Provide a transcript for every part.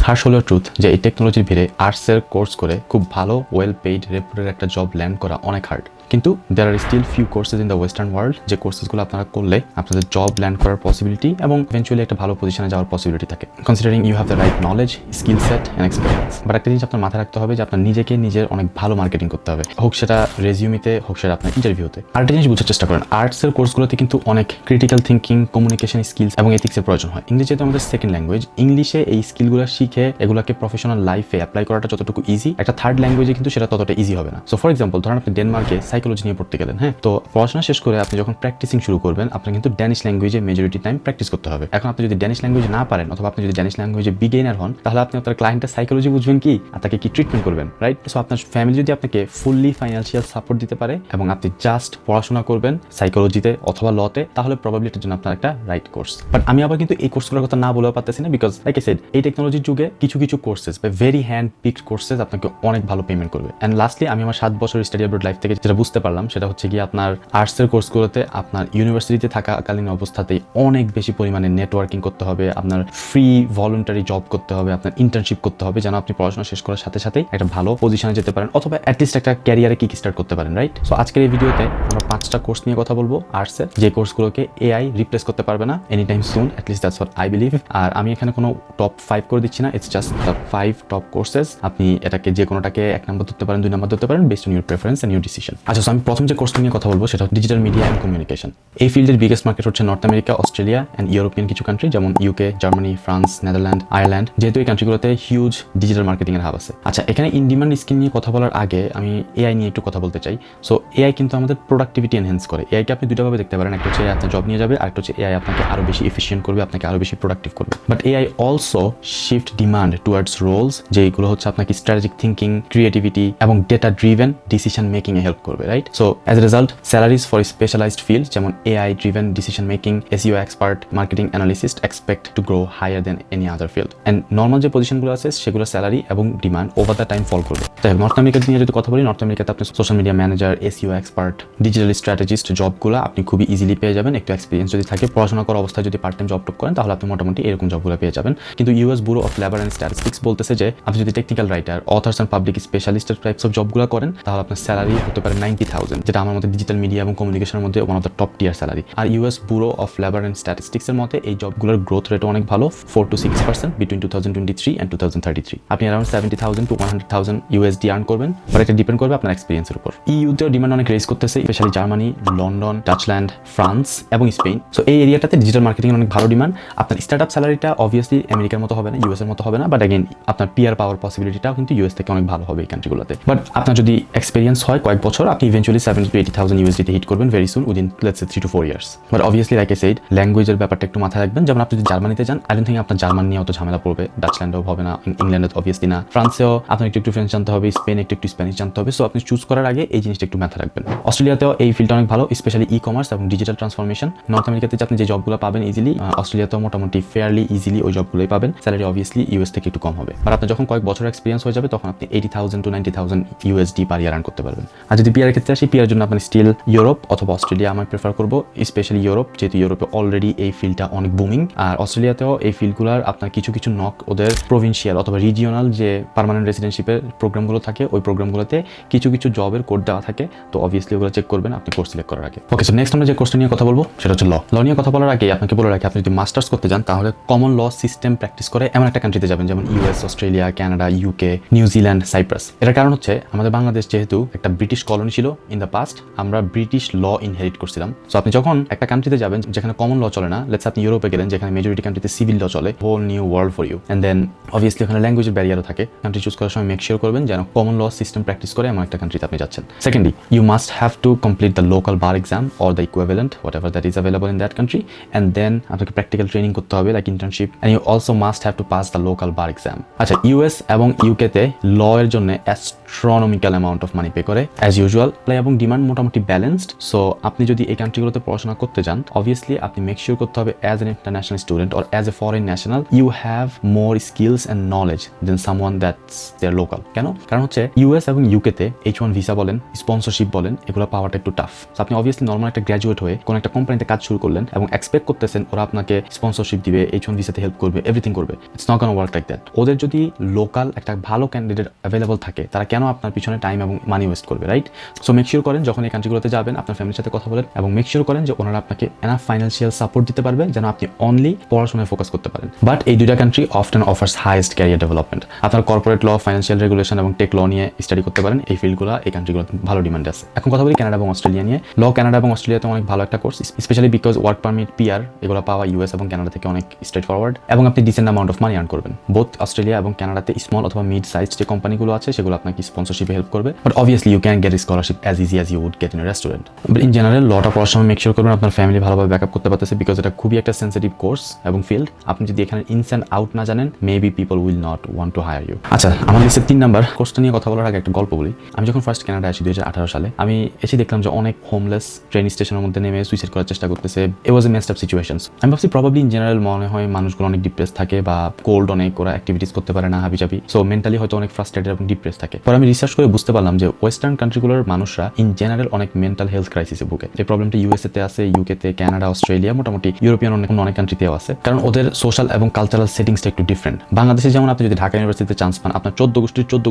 হার্শ হলো ট্রুথ যে এই টেকনোলজির ভিড়ে আর্টসের কোর্স করে খুব ভালো ওয়েল পেইড রেপুটেড একটা জব ল্যান্ড করা অনেক হার্ড। কিন্তু there are still few courses in the western world যে কোর্সেসগুলো আপনারা করলে আপনাদের জব ল্যান্ড করার পসিবিলিটি এবং ইভেন্চুয়ালি একটা ভালো পজিশনে যাওয়ার পসিবিলিটি থাকে, considering you have the right knowledge, skill set and experience. But একটা জিনিস আপনার মাথায় রাখতে হবে যে আপনার নিজের অনেক ভালো মার্কেটিং করতে হবে, হোক সেটা রেজিউমিতে, হোক সেটা আপনার ইন্টারভিউতে। আরেকটা জিনিস বুঝার চেষ্টা করেন, আর্টসের কোর্সগুলোতে কিন্তু অনেক ক্রিটিক্যাল থিঙ্কিং, কমিউনিকেশন স্কিলস এবং এথিক্সের প্রয়োজন হয়। ইংলিশ যেহেতু আমাদের সেকেন্ড ল্যাঙ্গুয়েজ, ইংলিশে এই স্কিলগুলো শিখে এগুলোকে প্রফেশনাল লাইফে অ্যাপ্লাই করাটা যতটুকু ইজি, একটা থার্ড ল্যাঙ্গুয়েজে কিন্তু সেটা ততটা ইজি হবে না। সো ফর এক্সাম্পল ধরেন আপনি ডেনমার্কে সাইকোলজি নিয়ে পড়তে গেলেন, হ্যাঁ, তো পড়াশোনা শেষ করে আপনি যখন প্র্যাকটিসিং শুরু করবেন আপনার কিন্তু ড্যানিশ ল্যাঙ্গুয়েজে মেজরিটি টাইম প্র্যাকটিস করতে হবে। এখন আপনি যদি ড্যানিশ ল্যাঙ্গুয়েজ না পারেন অথবা আপনি যদি ড্যানিশ ল্যাঙ্গুয়েজে বিগিনার হন, তাহলে আপনি আপনার ক্লায়েন্টের সাইকোলজি বুঝবেন কি আর তাকে কি ট্রিটমেন্ট করবেন, রাইট? সো আপনার ফ্যামিলি যদি আপনাকে ফুললি ফাইন্যান্সিয়াল সাপোর্ট দিতে পারে এবং আপনি জাস্ট পড়াশোনা করবেন সাইকোলজিতে অথবা লতে, তাহলে প্রবাবলি এটার জন্য আপনার একটা রাইট কোর্স। বাট আমি আবার কিন্তু এই কোর্সগুলোর কথা না বলেও পারতেছি না, বিকজ লাইক আই সেড এই টেকনোলজির যুগে কিছু কোর্সেস বা ভেরি হ্যান্ড পিকড কোর্সেস আপনাকে অনেক ভালো পেমেন্ট করবে। অ্যান্ড লাস্টলি আমি আমার 7 বছর স্টাডি অ্যাব্রড লাইফ থেকে যেটা বুঝতে পারলাম সেটা হচ্ছে কি আপনার আর্টসের কোর্সগুলোতে আপনার ইউনিভার্সিটিতে থাকাকালীন অবস্থাতেই অনেক বেশি পরিমাণে নেটওয়ার্কিং করতে হবে, আপনার ফ্রি ভলান্টারি জব করতে হবে, আপনার ইন্টার্নশিপ করতে হবে, যেন আপনি পড়াশোনা শেষ করার সাথে সাথেই একটা ভালো পজিশনে যেতে পারেন অথবা অ্যাটলিস্ট একটা ক্যারিয়ারে কিক স্টার্ট করতে পারেন, রাইট? সো আজকের এই ভিডিওতে আমরা 5টা কোর্স নিয়ে কথা বলবো আর্টসের, যে কোর্সগুলোকে এআই রিপ্লেস করতে পারবে না any time soon, at least that's what I believe. আর আমি এখানে কোনো টপ 5 করে দিচ্ছি না, it's just the 5 top courses. আপনি এটাকে যে কোনোটাকে 1 নম্বর ধরতে পারেন, 2 নম্বর ধরতে পারেন, based on your preference and your decision. আচ্ছা, আমি প্রথম যে কোর্সটা নিয়ে কথা বলবো সেটা ডিজিটাল মিডিয়া অ্যান্ড কমিউনিকেশন। এই ফিল্ডের বিগেস্ট মার্কেট হচ্ছে north America, Australia and European কিছু কান্ট্রি যেমন UK, Germany, France, Netherland, Ireland, যেহেতু এই কান্ট্রিগুলোতে হিউজ ডিজিটাল মার্কেটিং এর হাব আছে। আচ্ছা, এখানে ইন ডিমান্ড স্কিল নিয়ে কথা বলার আগে আমি এআই নিয়ে একটু কথা বলতে চাই। সো এআই কিন্তু আমাদের প্রোডাক্টিভিটি এনহ্যান্স করে। এআইকে আপনি দুটো ভাবে দেখতে পারেন, একটা হচ্ছে আপনার জব নিয়ে যাবে, আরেকটা হচ্ছে এআই আপনাকে আরো বেশি এফিশিয়েন্ট করবে, আপনাকে আরো বেশি প্রোডাক্টিভ করবে। But AI also shift demand towards roles যেগুলো হচ্ছে আপনাকে স্ট্র্যাটেজিক থিঙ্কিং, ক্রিয়েটিভিটি এবং ডেটা ড্রিভেন ডিসিশন মেকিং এ হেল্প করবে, right? So as a result salaries for specialised field যেমন AI driven decision making, SEO expert, marketing analyst expect to grow higher than any other field. And normal যে পজিশনগুলো আছে সেগুলো salary এবং demand over the time fall করবে। তাই north America নিয়ে যদি কথা বলি, নর্থ আমেরিকাতে আপনি social media manager, SEO expert, digital strategist জবগুলো আপনি খুবই ইজিলি পেয়ে যাবেন। একটু এক্সপিরিয়েন্স যদি থাকে, পড়াশোনা করা অবস্থায় যদি পার্ট টাইম জব টপ করেন, তাহলে আপনি মোটামুটি এরকম জবগুলো পেয়ে যাবেন। কিন্তু US bureau of labour and statistics বলতেছে যে আপনি যদি technical writer, authors and public স্পেশালিস্টের টাইপস অফ জবগুলো করেন, তাহলে আপনার স্যালারি হতে পারে 90,000, যেটা আমার মধ্যে ডিজিটাল মিডিয়া এবং কমিউনিকেশনের মধ্যে one of the top tier salary. আর US bureau of labour and স্ট্যাটিস্টিক্সের মতে এই জবগুলোর গ্রোথ রেটও অনেক ভালো, 4 to 6% বিটুইন 2023 and 2033। আপনি অ্যারাউন্ড 70,000 to 100,000 ইউএসডি আর্ন করবেন, বাট এটা ডিপেন্ড করবে আপনার এক্সপিরিয়েন্সের উপর। ইউতেও ডিমান্ড অনেক রেজ করতেছে, স্পেশালি জার্মানি, লন্ডন, ডাচল্যান্ড, ফ্রান্স এবং স্পেন। সো এই এরিয়াটাতে ডিজিটাল মার্কেটিং অনেক ভালো ডিমান্ড। আপনার স্টার্ট আপ স্যালারিটা অবভিয়াসলি আমেরিকার মতো হবে না, ইউএস এর মতো হবে না, বাট অ্যাগেন আপনার পিয়ার পাওয়ার পসিবিলিটিটাও কিন্তু ইউএস থেকে অনেক ভালো হবে এই কান্ট্রিগুলোতে। বাট আপনার যদি এক্সপিরিয়েন্স হয় কয়েক বছর, আপনি ইভেন্চুয়ালি 70 to 80,000 ইউএসডিতে হিট করবেন very soon, within let's say 3 to 4 years। But obviously like I said, ল্যাঙ্গুয়েজের ব্যাপারটা একটু মাথায় রাখবেন। যেমন আপনি যদি জার্মানিতে যান, আই ডোন্ট থিংক আপনার জার্মান নিয়ে অত ঝামেলা পড়বে, ডাচল্যান্ডেও হবে না, ইংল্যান্ডে অবভিয়াসলি না, ফ্রান্সেও আপনার একটু ফ্রেঞ্চ জানতে হবে, স্পেনে একটু স্প্যানিশ জানতে হবে। সো আপনি চুজ করার আগে এই জিনিসটা একটু মাথায় রাখবেন। অস্ট্রেলিয়াতেও এই ফিল্ডটা অনেক ভালো, স্পেশালি ই কমার্স এবং ডিজিটাল ট্রান্সফরমেশন। নর্থ আমেরিকাতে আপনি যে জবগুলো পাবেন ইজিলি, অস্ট্রেলিয়াতেও মোটামুটি ফেয়ারলি ইজিলি ওই জবগুলোই পাবেন। স্যালারি অবভিয়াসলি ইউএস থেকে একটু কম হবে, আর আপনার যখন কয়েক বছর এক্সপিরিয়েন্স হয়ে যাবে তখন আপনি 80,000 to 90,000 USD per year earn করতে পারবেন। আর যদি পিয়ারের ক্ষেত্রে আসি, পিয়ার জন্য আপনি স্টিল ইউরোপ অথবা অস্ট্রেলিয়া আমি প্রেফার করবো, স্পেশালি ইউরোপ, যেহেতু ইউরোপে অলরেডি এই ফিল্ডটা অনেক বুমিং। আর অস্ট্রেলিয়াতেও এই ফিল্ডগুলোর আপনার কিছু নক ওদের প্রভিন্সিয়াল অথবা রিজিওনাল যে পার্মানেন্ট রেসিডেন্সিপের প্রোগ্রামগুলো থাকে, ওই প্রোগ্রামগুলোতে কিছু জবের কোড দেওয়া থাকে। তো অবভিয়াসলি ওগুলো চেক করবেন আপনি কোর্স সিলেক্ট করার আগে। ওকে, সো নেক্সট আমরা যে কোর্সটা নিয়ে কথা বলবো সেটা হচ্ছে ল নিয়ে কথা বলার আগে আপনাকে বলে রাখি, আপনি যদি মাস্টার্স করতে যান তাহলে কমন ল সিস্টেম প্র্যাকটিস করে এমন একটা কান্ট্রিতে যাবেন যেমন US, Australia, Canada, UK, New Zealand, Cyprus. এটার কারণ হচ্ছে আমাদের বাংলাদেশ যেহেতু একটা ব্রিটিশ কলোনি ছিল ইন দ্য পাস্ট, আমরা ব্রিটিশ ল ইনহেরিট করছিলাম। সো আপনি যখন একটা কান্ট্রিতে যাবেন যেখানে কমন ল চলে না, লেটস আপনি ইউরোপে গেলেন যেখানে মেজরিটি কান্ট্রিতে সিভিল ল চলে, whole new world for you. And then obviously ওখানে ল্যাঙ্গুয়েজের ব্যারিয়ারও থাকে। কান্ট্রি চুজ করার সময় মেক শিওর করবেন যেন কমন ল সিস্টেম প্র্যাকটিস করে এমন একটা কান্ট্রিতে আপনি যাচ্ছেন। Secondly, you must have to complete the local bar exam or the equivalent whatever that is available in that country. And then আপনাকে প্র্যাকটিক্যাল ট্রেনিং করতে হবে like internship, and you also must have to pass the local bar exam. আচ্ছা, US এবং ইউকেতে law এর জন্য astronomical amount of money pay করে as usual, এবং ডিমান্ড মোটামুটি ব্যালেন্সড। সো আপনি যদি এই কান্ট্রিগুলোতে পড়াশোনা করতে যান, অবভিয়াসলি আপনি মেক শিওর করতে হবে as an international student or as a foreign national you have more skills skills and knowledge than someone that's their local. কেন? কারণ হচ্ছে ইউএস এবং ইউকেতে H1 ভিসা বলেন, স্পন্সরশিপ বলেন, এগুলো পাওয়াটা একটু টাফ। আপনি অবভিয়াসলি নর্মাল একটা গ্র্যাজুয়েট হয়ে কোনো একটা কোম্পানিতে কাজ শুরু করলেন এবং এক্সপেক্ট করতেছেন ওরা আপনাকে স্পন্সরশিপ দিবে, H1 ভিসাতে হেল্প করবে, এভরিথিং করবে। It's not gonna work like that. ওদের যদি লোকাল একটা ভালো ক্যান্ডিডেট অ্যাভেলেবল থাকে, তারা কেন আপনার পিছনে টাইম এবং মানি ওয়েস্ট করবে, রাইট? সো মেক শিওর করেন যখন এই কান্ট্রিগুলোতে যাবেন আপনার ফ্যামিলির সাথে কথা বলেন এবং মেক শিওর করেন যে ওনারা আপনাকে এনাফ ফাইন্যান্সিয়াল সাপোর্ট দিতে পারবে যেন আপনি অনলি পড়াশোনায় ফোকাস করতে পারেন। বাট এই দুইটা country often offers highest career development. আপনার কর্পোরেট ল, ফাইন্যান্সিয়াল রেগুলেশন এবং টেক ল নিয়ে স্টাডি করতে পারেন। এই ফিল্ডগুলো এই কান্ট্রিগুলো ভালো ডিমান্ড আছে। এখন কথা বলি কানাডা এবং অস্ট্রেলিয়া নিয়ে। ল কানাডা এবং অস্ট্রেলিয়াতে অনেক ভালো একটা course, specially because work permit, PR এগুলো পাওয়া ইউএস এবং কানাডা থেকে অনেক স্ট্রেট ফরওয়ার্ড এবং আপনি decent amount of money earn করবেন। বোথ অস্ট্রেলিয়া এবং কানাডাতে স্মল অথবা মিড সাইজ যে কোম্পানিগুলো আছে সেগুলো আপনাকে স্পন্সরশিপে হেল্প করবে। But obviously you can get scholarship as easy as you would get in a restaurant. But in general লটা পড়ার সময় মেক শিওর করবেন আপনার ফ্যামিলি ভালোভাবে ব্যাকআপ করতে পারতেছে, বিকজ এটা খুবই একটা সেন্সিটিভ কোর্স এবং ফিল্ড। আপনি যদি এখানে ইনস অ্যান্ড আউট না জানেন, maybe people will not want to hire you. আচ্ছা, আমার লিস্টের 3 নাম্বার কোর্সটা নিয়ে কথা বলার আগে একটা গল্প বলি। আমি যখন ফার্স্ট কানাডা আসি 2018 সালে, আমি এসে দেখলাম যে অনেক হোমলেস ট্রেন স্টেশনের মধ্যে নেমে সুইসাইড করার চেষ্টা করতেছে। ইট ওয়াজ এ মেসড আপ সিচুয়েশনস। আমি ভাবছি প্রবাবলি ইন জেনারেল মনে হয় মানুষগুলো অনেক ডিপ্রেস থাকে বা কোল্ড, অনেক ওরা অ্যাক্টিভিটিস করতে পারে না, হাবিজাবি, সো মেন্টালি হয়তো অনেক ফ্রাস্ট্রেটেড এবং ডিপ্রেস থাকে। পরে আমি রিসার্চ করে বুঝতে পারলাম যে ওয়েস্টার্ন কান্ট্রিগুলোর মানুষরা ইন জেনারেল অনেক মেন্টাল হেলথ ক্রাইসিসে ভুগে। এই প্রবলেমটা ইউএসএতে আছে, ইউকেতে, কানাডা, অস্ট্রেলিয়া, মোটামুটি ইউরোপিয়ান অনেক কান্ট্রিতেও আছে, কারণ ওদের সোশ্যাল এবং কালচারাল সেটিংসটা একটু ডিফারেন্ট। বাংলাদেশে যেমন আপনি যদি ঢাকা ইউনিভার্সিটিতে চান্স পান, আপনার 14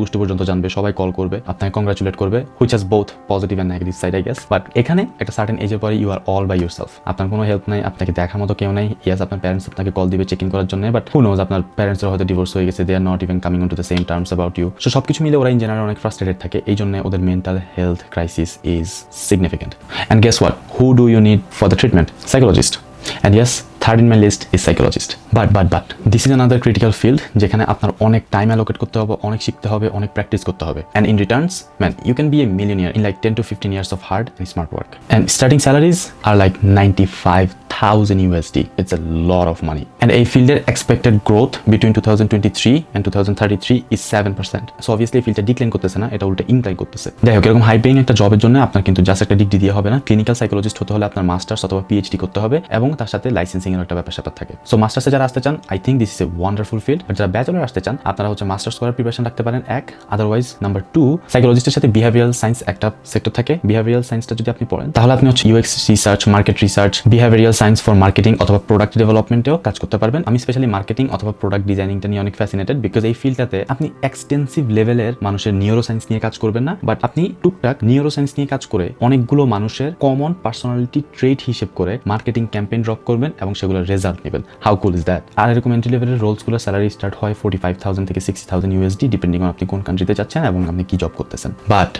গোষ্ঠী পর্যন্ত জানবে, সবাই কল করবে, আপনাকে কংগ্রাচুলেট করবে, which has both positive and negative side, I guess. But এখানে একটা সার্টেন এজের পরে you are all by yourself. আপনার কোনো হেল্প নাই, আপনাকে দেখার মতো কেউ নাই। ইয়াস, আপনার প্যারেন্টস আপনাকে কল দিবে চেক ইন করার জন্য, বাট হু নোজ আপনার প্যারেন্টসরা হয়তো ডিভোর্স হয়ে গেছে, they are not even coming on to the same terms about you. So সবকিছু মিলে ওরা ইন জেনারেল অনেক ফ্রাস্ট্রেটেড থাকে, এই জন্য ওদের mental health crisis is significant. And guess what, who do you need for the treatment? Psychologist. And yes, third in my list is psychologist. But this is another critical field যেখানে আপনার অনেক time allocate করতে হবে, অনেক শিখতে হবে, অনেক practice করতে হবে। And in returns, man, you can be a millionaire in like 10 to 15 years of hard and smart work. And starting salaries are like 95,000 USD. It's a lot of money. And a fielder expected growth between 2023 and 2033 is 7%. So obviously ফিল্ডটা decline করতেছে না, এটা উল্টা incline করতেছে। যাই হোক, এরকম high paying একটা জবের জন্য আপনার কিন্তু জাস্ট একটা ডিগ্রি দিয়ে হবে না। ক্লিনিক্যাল সাইকোলজিস্ট হতে হলে আপনার মাস্টার্স অথবা পিএইচডি করতে হবে এবং তার সাথে লাইসেন্সিং এর একটা ব্যাপার স্যাপার থাকে। সো মাস্টার্সে যারা আসতে চান, I think this is a wonderful field. আর যারা ব্যাচেলর আসতে চান, আপনারা হচ্ছে মাস্টার্স করার প্রিপারেশন রাখতে পারেন, এক। আদারওয়াইজ নাম্বার 2, সাইকোলজিস্টের সাথে বিহেভিয়ারাল সায়েন্স একটা সেক্টর থাকে। বিহেভিয়ারাল সায়েন্সটা যদি আপনি পড়েন, তাহলে আপনি হচ্ছে UX research, market research, behavioural science for marketing অথবা প্রোডাক্ট ডেভেলপমেন্টেও কাজ করতে পারবেন। আমি স্পেশালি মার্কেটিং অথবা প্রোডাক্ট ডিজাইনিংটা নিয়ে অনেক ফ্যাসিনেটেড, বিকজ এই ফিল্ডটাতে আপনি এক্সটেন্সিভ লেভেলের মানুষের নিউরো সায়েন্স নিয়ে কাজ করবেন না, বাট আপনি টুকটাক নিউরো সায়েন্স নিয়ে কাজ করে অনেকগুলো মানুষের কমন পার্সোনালিটি ট্রেট হিসেব করে মার্কেটিং ক্যাম্পেইন ড্রপ করবেন এবং সেগুলোর রেজাল্ট নেবেন। How cool is that? আর এরকম এন্ট্রি লেভেলের রোলসগুলো স্যালারি স্টার্ট হয় 45,000 থেকে 60,000 USD, ডিপেন্ডিং অন আপনি কোন কান্ট্রিতে যাচ্ছেন এবং আপনি কি জব করতেছেন। But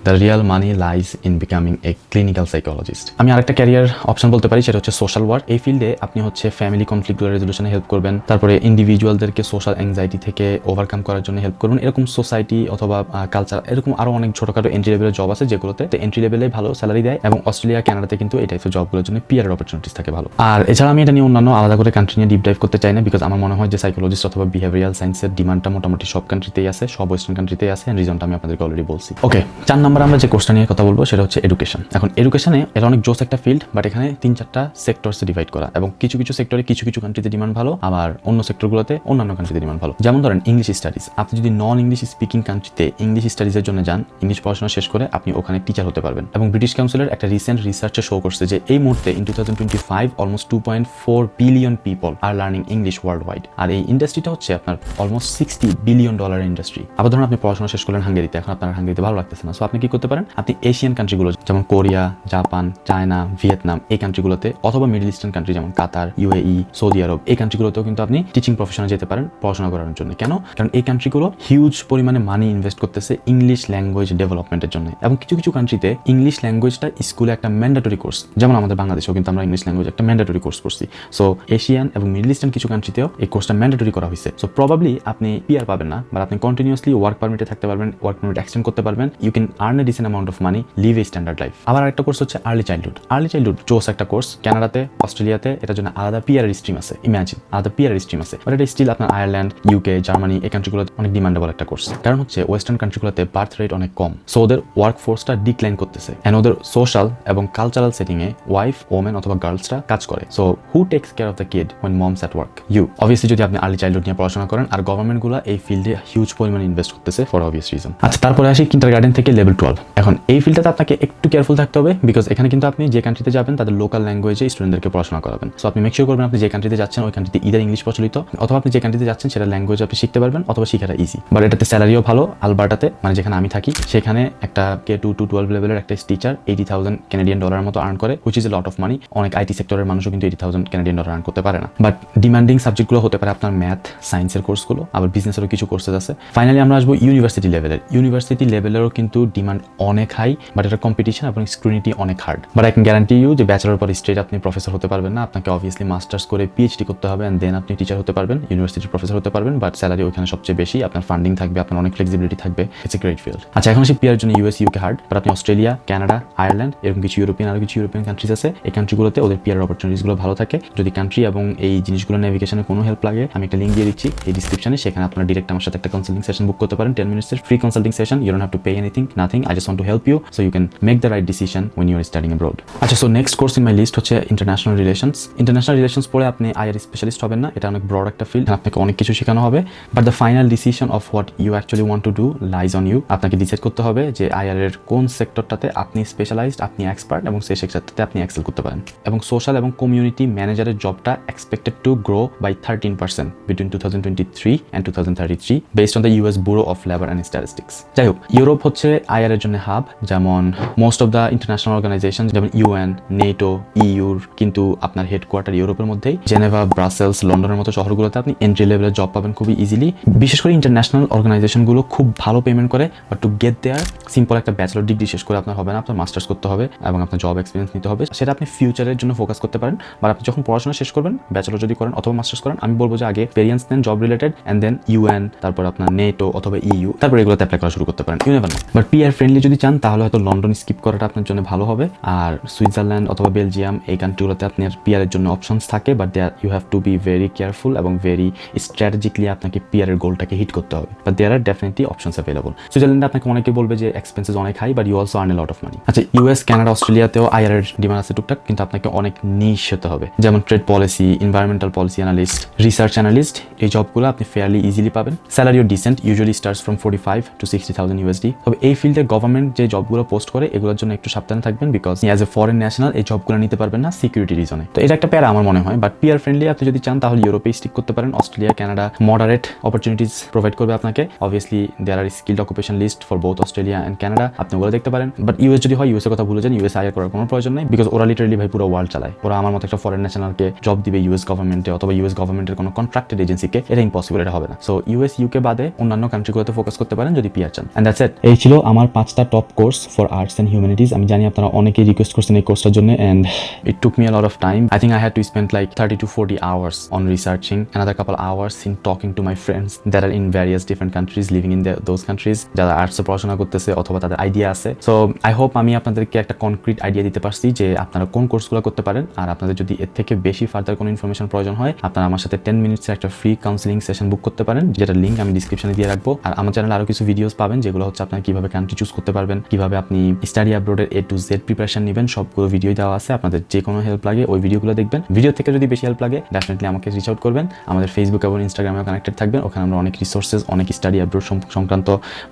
the Real money lies in becoming a clinical psychologist. আমি আরেকটা ক্যারিয়ার অপশন বলতে পারি, সেটা হচ্ছে সোশ্যাল ওয়ার্ক। এই ফিল্ডে আপনি হচ্ছে ফ্যামিলি কনফ্লিক্টগুলো রেজলিউশনে হেল্প করবেন, তারপরে ইন্ডিভিজুয়ালদেরকে সোশ্যাল অ্যাংজাইটি থেকে ওভারকাম করার জন্য হেল্প করবেন। এরকম সোসাইটি অথবা কালচার, এরকম আরো অনেক ছোটখাটো এন্ট্রি লেভেলের জব আছে যেগুলোতে এন্ট্রি লেভেলে ভালো স্যালারি দেয় এবং অস্ট্রেলিয়া, কানাডাতে কিন্তু এই টাইপের জবগুলোর জন্য পিআর অপরচুনিটিস থাকে ভালো। আর এছাড়া আমি এটা নিয়ে অন্যান্য আলাদা করে কান্ট্রি নিয়ে ডিপ ডাইভ করতে চাই না, বিকজ আমার মনে হয় যে সাইকোলজিস্ট অথবা বিহেভিয়ারাল সায়েন্সের ডিমান্ডটা মোটামুটি সব কান্ট্রিতেই আছে, সব ওয়েস্টার্ন কান্ট্রিতেই আছে। রিজনটা আমি আপনাদেরকে অলরেডি বলছি। ওকে, 4 নম্বর আমরা যে কোর্সটা নিয়ে কথা বলবো সেটা হচ্ছে এডুকেশন। এখন এডুকেশনে এটা অনেক জোস একটা ফিল্ড, বাট এখানে 3-4টা সেক্টরসে ডিভাইড করা এবং কিছু সেক্টরে কিছু কান্ট্রিতে ডিমান্ড ভালো, আবার অন্য সেক্টরগুলোতে অন্যান্য কান্ট্রিতে ডিমান্ড ভালো। যেমন ধরেন ইংলিশ স্টাডিজ, আপনি যদি নন ইংলিশ স্পিকিং কান্ট্রিতে ইংলিশ স্টাডিজের জন্য যান, ইংলিশ পড়াশোনা শেষ করে আপনি ওখানে টিচার হতে পারবেন। এবং ব্রিটিশ কাউন্সিলের একটা রিসেন্ট রিসার্চে শো করছে যে এই মুহূর্তে in 2025 almost 2.4 billion people are learning English worldwide. আর এই ইন্ডাস্ট্রিটা হচ্ছে আপনার অলমোস্ট $60 বিলিয়ন ইন্ডাস্ট্রি। আবার ধরুন আপনি পড়াশোনা শেষ করলেন হাঙ্গেরিতে, এখন আপনার হাঙ্গেরিতে ভালো লাগতেছে না, সো আপনি কি করতে পারেন? আপনি এশিয়ান কান্ট্রিগুলো যেমন কোরিয়া, জাপান, চায়না, ভিয়েতনাম, এই কান্ট্রিগুলোতে অথবা মিডল ইস্টার্ন কান্ট্রি যেমন কাতার, UAE, সৌদি আরব, এই কান্ট্রিগুলোতেও কিন্তু আপনি টিচিং প্রফেশনে যেতে পারেন পড়াশোনা করার জন্য। কেন? কারণ এই কান্ট্রিগুলো হিউজ পরিমাণে মানি ইনভেস্ট করতেছে ইংলিশ ল্যাঙ্গুয়েজ ডেভেলপমেন্টের জন্য। এবং কিছু কান্ট্রিতে ইংলিশ ল্যাঙ্গুয়েজটা স্কুলে একটা ম্যান্ডেটরি কোর্স, যেমন আমাদের বাংলাদেশেও কিন্তু আমরা ইংলিশ ল্যাঙ্গুয়েজ একটা ম্যান্ডেটরি কোর্স করছি। সো এশিয়ান এবং মিডল ইস্টার্ন কিছু কান্ট্রিতেও এই কোর্সটা ম্যান্ডেটরি করা হয়েছে। সো প্রবাবলি আপনি পিআর পাবেন না, বাট আপনি কন্টিনিউয়াসলি ওয়ার্ক পারমিটে থাকতে পারবেন, ওয়ার্ক পারমিট এক্সটেন্ড করতে পারবেন, you can earn a decent amount of money, live a standard life. আবার একটা কোর্স হচ্ছে আর্লি চাইল্ডহুড জোস একটা কোর্স। কানাডাতে, অস্ট্রেলিয়াতে এটার জন্য আলাদা পিআর স্ট্রিম আছে, ইমাজিন আলাদা পিআর স্ট্রিম আছে, বাট এটা স্টিল আপনার আয়ারল্যান্ড, ইউকে, জার্মানি এই কান্ট্রিগুলোতে অনেক ডিমান্ডেবল একটা কোর্স। কারণ হচ্ছে ওয়েস্টার্ন কান্ট্রিগুলোতে বার্থ রেট অনেক কম, সো ওদের ওয়ার্ক ফোর্সটা ডিক্লাইন করতেছে, এন্ড ওদের সোশ্যাল এবং কালচারাল সেটিংয়ে ওয়াইফ, ওমেন অথবা গার্লসরা কাজ করে। So who takes care of the kid when mom's at work? You. Obviously যদি আপনি আর্লি চাইল্ডহুড নিয়ে পড়াশোনা করেন, আর গভর্নমেন্টগুলো এই ফিল্ডে হিউজ পরিমাণে ইনভেস্ট করতেছে ফর অবভিয়াস রিজন। আচ্ছা, তারপরে আসি কিন্ডারগার্টেন থেকে লেভেল 12। এখন এই ফিল্ডটাতে আপনাকে একটু কেয়ারফুল থাকতে হবে, বিকজ এখানে কিন্তু আপনি যে কান্ট্রিতে যাবেন তাদের লোকাল ল্যাঙ্গুয়েজে স্টুডেন্টদেরকে পড়াশোনা করাবেন। সো আপনি মেক শিওর করবেন আপনি যে কান্ট্রিতে যাচ্ছেন ওই কান্ট্রিতে ইদার ইংলিশ প্রচলিত, অথবা আপনি যে কান্ট্রিতে যাচ্ছেন সেটা ল্যাঙ্গুয়েজ আপনি শিখতে পারবেন, অথবা শিখাটা ইজি। বাট এটাতে স্যালারিও ভালো। আলবার্টাতে, মানে যেখানে আমি থাকি, সেখানে একটা K2 to 12 লেভেলের একটা টিচার $80,000 কানাডিয়ান ডলারের মতো আর্ন করে, which is a lot of মানি। অনেক আইটি সেক্টরের মানুষও কিন্তু $80,000 কানাডিয়ান ডলার আর্ন করতে পারে না। বাট ডিমান্ডিং সাবজেক্টগুলো হতে পারে আপনার ম্যাথ, সায়েন্সের কোর্সগুলো, আবার বিজনেসেরও কিছু কোর্সেস আছে। ফাইনালি আমরা আসবো ইউনিভার্সিটি লেভেলের। ইউনিভার্সিটি লেভেলেরও কিন্তু ডিমান্ড অনেক হাই, বাট এটা কম্পিটিশন এবং স্ক্রুনিটি অনেক hard. But I can guarantee you যে ব্যাচেলর পর স্ট্রেট আপনি প্রফেসর হতে পারবেন না, আপনাকে অবভিয়াসলি মাস্টার্স করে PhD করতে হবে, অ্যান্ড দেন আপনি টিচার হতে পারবেন, ইউনিভার্সিটির প্রফেসর হতে পারবেন। বাট স্যালারি ওখানে সবচেয়ে বেশি, আপনার ফান্ডিং থাকবে, আপনার অনেক ফ্লেক্সিবিলিটি থাকবে। It's a great field. আচ্ছা, এখন আসি পিআর জন্য US UK হার্ড, বাট আপনি অস্ট্রেলিয়া, কানাডা, আয়ারল্যান্ড, এরকম কিছু ইউরোপিয়ান কান্ট্রিজ আছে। এই কান্ট্রিগুলোতে ওদের পিআর অপরচুনিটিসগুলো ভালো থাকে। যদি কান্ট্রি এবং এই জিনিসগুলো নেভিগেশনে কোনো হেল্প লাগে, আমি একটা লিঙ্ক দিয়ে দিচ্ছি এই ডিসক্রিপশনে, সেখানে আপনারা ডিরেক্ট আমার সাথে একটা কনসাল্টিং সেশন বুক করতে পারেন, 10 মিনিটসের free consulting session. You don't have to pay anything, nothing. I just want to help you so you can make the right decision when you are studying abroad. আচ্ছা, so next course in my list হচ্ছে international relations. International relations পড়ে আপনি IR specialist হবেন না, এটা অনেক broad একটা field, আপনাকে অনেক কিছু শেখানো হবে। But the final decision of what you actually want to do lies on you. আপনাকে ডিসাইড করতে হবে যে IR এর কোন সেক্টরটাতে আপনি স্পেশালাইজড, আপনি এক্সপার্ট, এবং সেই সেক্টরটাতে আপনি এক্সেল করতে পারেন। এবং সোশ্যাল এবং কমিউনিটি ম্যানেজারের জবটা expected to grow by 13% between 2023 and 2033 based on the US bureau of labour and statistics. যাই হোক, ইউরোপ হচ্ছে IR এর জন্য হাব, যেমন most of the international organization যেমন UN, নেটো, ইউর কিন্তু আপনার হেডকোয়ার্টার ইউরোপের মধ্যেই। জেনেভা, ব্রাসেলস, লন্ডনের মতো শহরগুলোতে আপনি এন্ট্রি লেভেলের জব পাবেন খুবই ইজিলি। বিশেষ করে ইন্টারন্যাশনাল অর্গানাইজেশনগুলো খুব ভালো পেমেন্ট করে, but to get there simple একটা ব্যাচেলর ডিগ্রি শেষ করে আপনার হবে না, আপনার মাস্টার্স করতে হবে এবং আপনার জব এক্সপিরিয়েন্স নিতে হবে। সেটা আপনি ফিউচারের জন্য ফোকাস করতে পারেন। বা আপনি যখন পড়াশোনা শেষ করবেন, ব্যাচেলর যদি করেন অথবা মাস্টার্স করেন, আমি বলবো যে আগে এক্সপেরিয়েন্স নেন job related, and then UN, তারপর আপনার নেটো অথবা EU, তারপর এগুলোতে অ্যাপ্লাই করা শুরু করতে পারেন। You never know. But PR friendly যদি চান তাহলে হয়তো লন্ডন স্কিপ করাটা আপনার জন্য ভালো হবে। আর সুইজারল্যান্ড অথবা বেলজিয়াম, এই কান্ট্রিগুলোতে আপনার পিআর এর জন্য অপশনস থাকে, but there you have to be very careful এবং ভেরি স্ট্র্যাটেজিকলি আপনাকে পিআর এর গোলটাকে হিট করতে হবে। But there are definitely options available. সুইজারল্যান্ডে আপনাকে অনেকে বলবে যে এক্সপেন্সেস অনেক high, but you also earn a lot of money. আচ্ছা, US, কানাডা, অস্ট্রেলিয়াতেও IR এর ডিমান্ড আছে টুকটাক, কিন্তু আপনাকে অনেক নিশ হতে হবে, যেমন trade policy, environmental policy analyst, research analyst. এই জবগুলো আপনি ফেয়ারলি ইজিলি পাবেন। স্যালারিও decent, usually starts from 45 to 60,000 USD। তবে এই ফিল্ডে গভর্নমেন্ট যে জবগুলো পোস্ট করে এগুলোর জন্য একটু সাবধানে থাকবেন, because as a foreign national এই জবগুলো নিতে পারবেন না সিকিউরিটি রিজনে। তো এটা একটা প্যারা আমার মনে হয়। বাট পিআর ফ্রেন্ডলি আপনি যদি চান তাহলে ইউরোপে স্টিক করতে পারেন। Australia, Canada moderate opportunities provide করবে আপনাকে। Obviously there are skilled occupation list for both Australia and Canada, আপনি ওগুলো দেখতে পারেন। বাট US যদি হয়, US এর কথা ভুলে যান, US IR করার কোনো প্রয়োজন নেই, বিকজ ওরা লিটারালি ভাই পুরো ওয়ার্ল্ড চালায়। ওরা আমার মতো একটা ফরেন ন্যাশনালকে জব দিবে US গভর্নমেন্টে অথবা US গভর্নমেন্টের কোনো কন্ট্রাক্টেড এজেন্সিকে, এটা ইম্পসিবল, এটা হবে না। সো US UK বাদে অন্যান্য কান্ট্রিগুলোতে ফোকাস করতে পারেন যদি পিআর চান। And that's it. এই ছিল আমার 5টা top course for arts and humanities. আমি জানি আপনারা অনেকেই রিকোয়েস্ট করছেন এই কোর্সটার জন্য, and it took me a lot of time. I think I had to spend like 30 to 40 hours on researching, another couple hours in talking to my friends that are in various different countries, living in those countries, যারা আর্টসে পড়াশোনা করতেছে অথবা তাদের idea আছে। So I hope আমি আপনাদেরকে একটা concrete idea দিতে পারছি যে আপনারা কোন কোর্সগুলো করতে পারেন। আর আপনাদের যদি এর থেকে বেশি ফার্দার কোনো ইনফরমেশন প্রয়োজন হয়, আপনারা আমার সাথে 10 মিনিটসের একটা ফ্রি কাউন্সিলিং সেশন বুক করতে পারেন, যেটা লিঙ্ক আমি ডিসক্রিপশনে দিয়ে রাখবো। আর আমার চ্যানেলে আরো কিছু ভিডিওস পাবেন, যেগুলো হচ্ছে আপনার কিভাবে কান্ট্রি চুজ করতে পারবেন, কিভাবে আপনি স্টাডি অ্যাব্রোডের A to Z প্রিপারেশন নেবেন, সবগুলো ভিডিও দেওয়া আছে। আপনাদের যে কোনো হেল্প লাগে ওই ভিডিওগুলো দেখবেন। ভিডিও থেকে যদি বেশি হেল্প লাগে ডেফিনেটলি আমাকে রিচ আউট করবেন। আমাদের ফেসবুক এবং ইনস্টাগ্রামেও কানেক্টেড থাকবেন, ওখানে আমরা অনেক রিসোর্সেস, অনেক স্টাডি অ্যাব্রোড সংক্রান্ত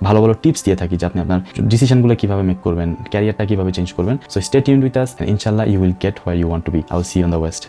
ভালো ভালো টিপস দিয়ে থাকি, যে আপনি আপনার ডিসিশনগুলো কিভাবে মেক করবেন, ক্যারিয়ারটা কিভাবে চেঞ্জ করবেন। So stay tuned with us, and ইনশাআল্লাহ you will get where you want to be. I will see you on the West.